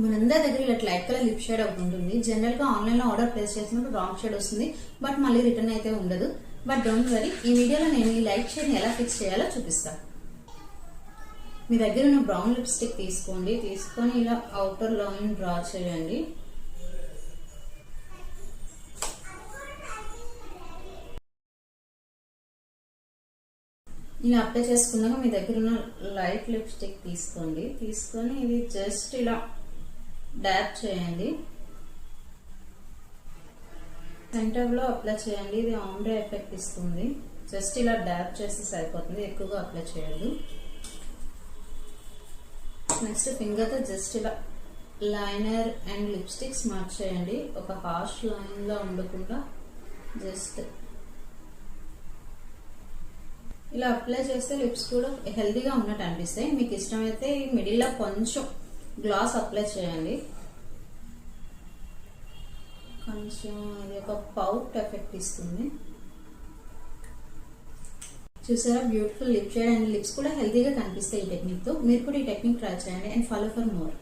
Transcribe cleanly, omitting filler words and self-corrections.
మనందరి దగ్గర ఇలా లైట్ కలర్ లిప్ షేడ్ ఒకటి ఉంటుంది. జనరల్ గా ఆన్లైన్ లో ఆర్డర్ ప్లేస్ చేసినప్పుడు రాంగ్ షేడ్ వస్తుంది, బట్ మళ్ళీ రిటర్న్ అయితే ఉండదు. బట్ డోంట్ వరీ, ఈ వీడియోలో నేను ఈ లైట్ షేడ్ ని ఎలా ఫిక్స్ చేయాలో చూపిస్తాను. మీ దగ్గర ఉన్న బ్రౌన్ లిప్స్టిక్ తీసుకోండి. తీసుకొని ఇలా అవుటర్ లైన్ డ్రా చేయండి. ఇలా అప్లై చేసుకున్నాక మీ దగ్గర ఉన్న లైట్ లిప్స్టిక్ తీసుకోండి. తీసుకొని ఇది జస్ట్ ఇలా డాప్ చేయండి. సెంటర్ లో అప్లై చేయండి. ఇది ఆమ్రే ఎఫెక్ట్ ఇస్తుంది. జస్ట్ ఇలా డాప్ చేస్తే సరిపోతుంది, ఎక్కువగా అప్లై చేయదు. నెక్స్ట్ ఫింగర్ తో జస్ట్ ఇలా లైనర్ అండ్ లిప్స్టిక్ స్మార్ట్ చేయండి. ఒక హార్ష్ లైన్ లా ఉండకుండా జస్ట్ ఇలా అప్లై చేస్తే లిప్స్ కూడా హెల్దీగా ఉన్నట్టు అనిపిస్తాయి. మీకు ఇష్టమైతే మిడిల్ లో కొంచెం గ్లాస్ అప్లై చేయండి. కొంచెం ఇది ఒక పౌట్ ఎఫెక్ట్ ఇస్తుంది. చూసారా, beautiful lip shade and lips కూడా హెల్దీగా కనిపిస్తాయి ఈ టెక్నిక్ తో. మీరు కూడా ఈ టెక్నిక్ ట్రై చేయండి అండ్ ఫాలో ఫర్ మోర్.